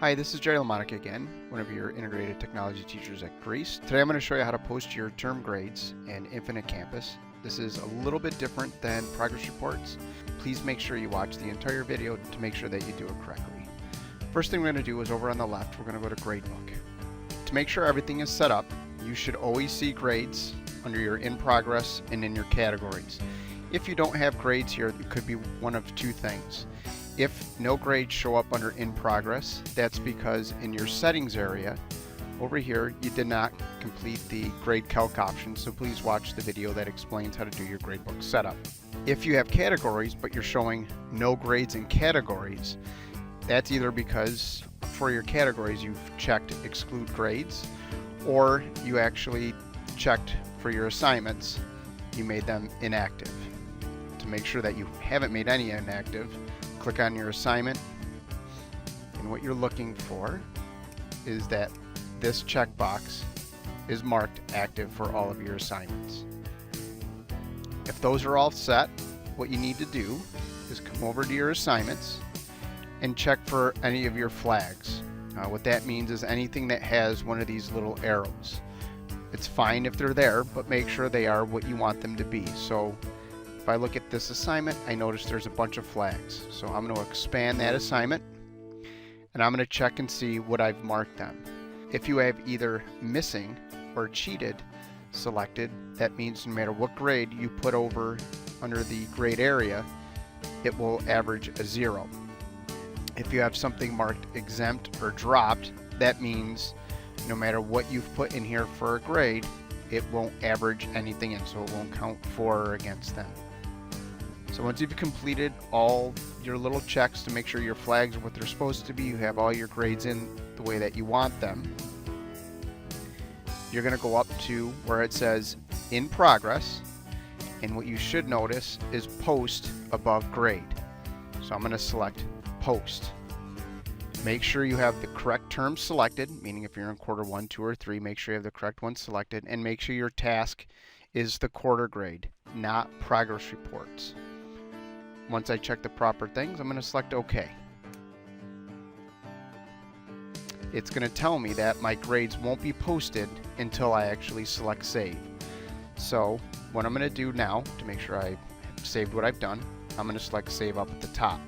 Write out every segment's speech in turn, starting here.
Hi, this is Jerry Lamonica again, one of your integrated technology teachers at Greece. Today I'm going to show you how to post your term grades in Infinite Campus. This is a little bit different than progress reports. Please make sure you watch the entire video to make sure that you do it correctly. First thing we're going to do is over on the left, we're going to go to Gradebook. To make sure everything is set up, you should always see grades under your in progress and in your categories. If you don't have grades here, it could be one of two things. If no grades show up under in progress, that's because in your settings area over here you did not complete the grade calc option, so please watch the video that explains how to do your gradebook setup. If you have categories but you're showing no grades in categories, that's either because for your categories you've checked exclude grades, or you actually checked for your assignments, you made them inactive. To make sure that you haven't made any inactive, click on your assignment, and what you're looking for is that this checkbox is marked active for all of your assignments. If those are all set, what you need to do is come over to your assignments and check for any of your flags. What that means is anything that has one of these little arrows. It's fine if they're there, but make sure they are what you want them to be. So if I look at this assignment, I notice there's a bunch of flags. So I'm going to expand that assignment, and I'm going to check and see what I've marked them. If you have either missing or cheated selected, that means no matter what grade you put over under the grade area, it will average a 0. If you have something marked exempt or dropped, that means no matter what you've put in here for a grade, it won't average anything in, so it won't count for or against them. So once you've completed all your little checks to make sure your flags are what they're supposed to be, you have all your grades in the way that you want them, you're going to go up to where it says in progress, and what you should notice is post above grade. So I'm going to select post. Make sure you have the correct term selected, meaning if you're in quarter 1, 2, or 3, make sure you have the correct one selected, and make sure your task is the quarter grade, not progress reports. Once I check the proper things, I'm going to select OK. It's going to tell me that my grades won't be posted until I actually select save. So what I'm going to do now to make sure I've saved what I've done, I'm going to select save up at the top.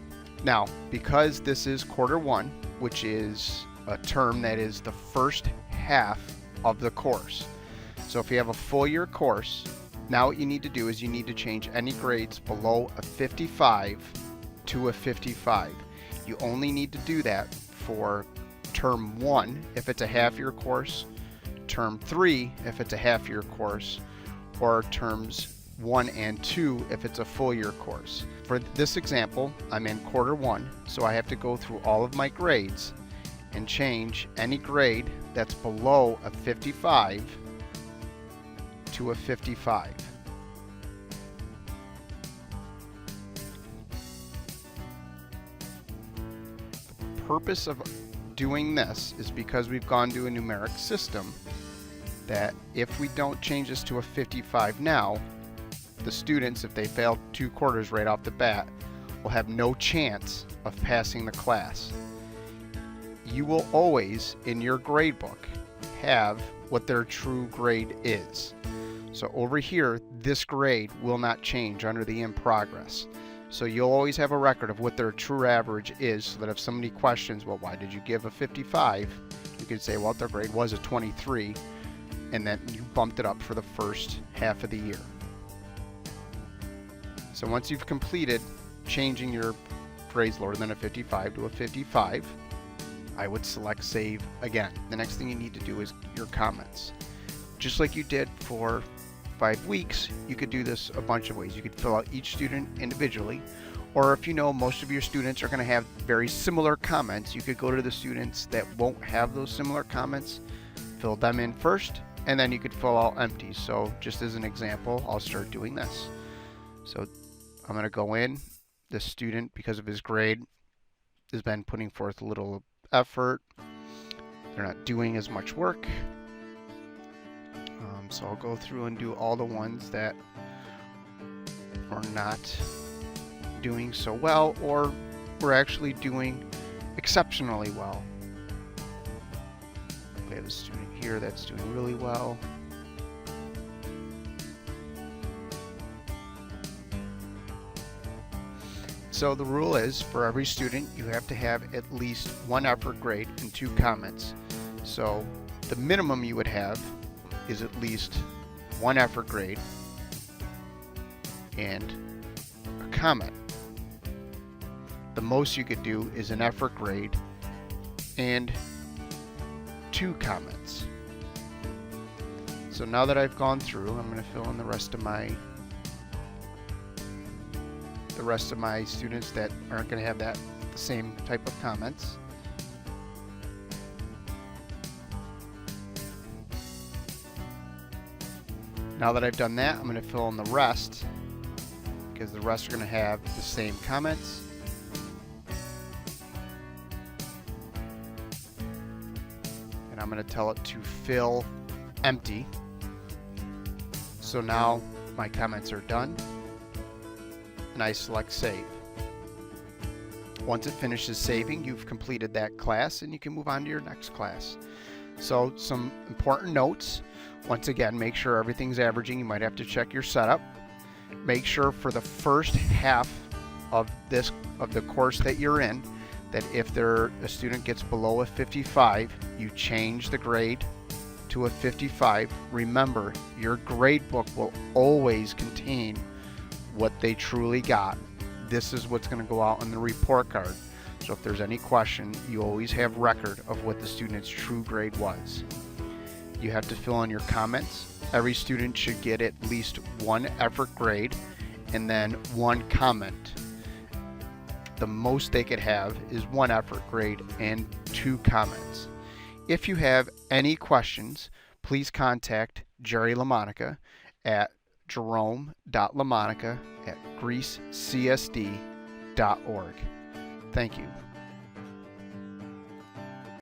Now, because this is quarter 1, which is a term that is the first half of the course. So if you have a full year course, now what you need to do is you need to change any grades below a 55 to a 55. You only need to do that for term 1 if it's a half year course, term 3 if it's a half year course, or terms 1 and 2 if it's a full year course. For this example, I'm in quarter 1, so I have to go through all of my grades and change any grade that's below a 55 to a 55. The purpose of doing this is because we've gone to a numeric system that if we don't change this to a 55 now, the students, if they fail 2 quarters right off the bat, will have no chance of passing the class. You will always, in your grade book, have what their true grade is. So over here, this grade will not change under the in progress. So you'll always have a record of what their true average is, so that if somebody questions, well, why did you give a 55? You could say, well, their grade was a 23, and then you bumped it up for the first half of the year. So once you've completed changing your grades lower than a 55 to a 55, I would select save again. The next thing you need to do is your comments. Just like you did for 5 weeks, you could do this a bunch of ways. You could fill out each student individually, or if you know most of your students are going to have very similar comments, you could go to the students that won't have those similar comments, fill them in first, and then you could fill out empty. So just as an example, I'll start doing this. So I'm going to go in. The student, because of his grade, has been putting forth a little effort. They're not doing as much work. So I'll go through and do all the ones that are not doing so well, or we're actually doing exceptionally well. have a student here that's doing really well. So the rule is, for every student, you have to have at least 1 effort grade and 2 comments. So the minimum you would have is at least 1 effort grade and a comment. The most you could do is an effort grade and 2 comments. So now that I've gone through, I'm going to fill in the rest of my students that aren't going to have the same type of comments. Now that I've done that, I'm going to fill in the rest, because the rest are going to have the same comments. And I'm going to tell it to fill empty. So now my comments are done, and I select save. Once it finishes saving, you've completed that class and you can move on to your next class. So some important notes. Once again, make sure everything's averaging. You might have to check your setup. Make sure for the first half of the course that you're in, that if a student gets below a 55, you change the grade to a 55. Remember, your grade book will always contain what they truly got. This is what's going to go out on the report card. So if there's any question, you always have record of what the student's true grade was. You have to fill in your comments. Every student should get at least 1 effort grade and then 1 comment. The most they could have is 1 effort grade and 2 comments. If you have any questions, please contact Jerry LaMonica at jerome.lamonica@greasecsd.org. Thank you.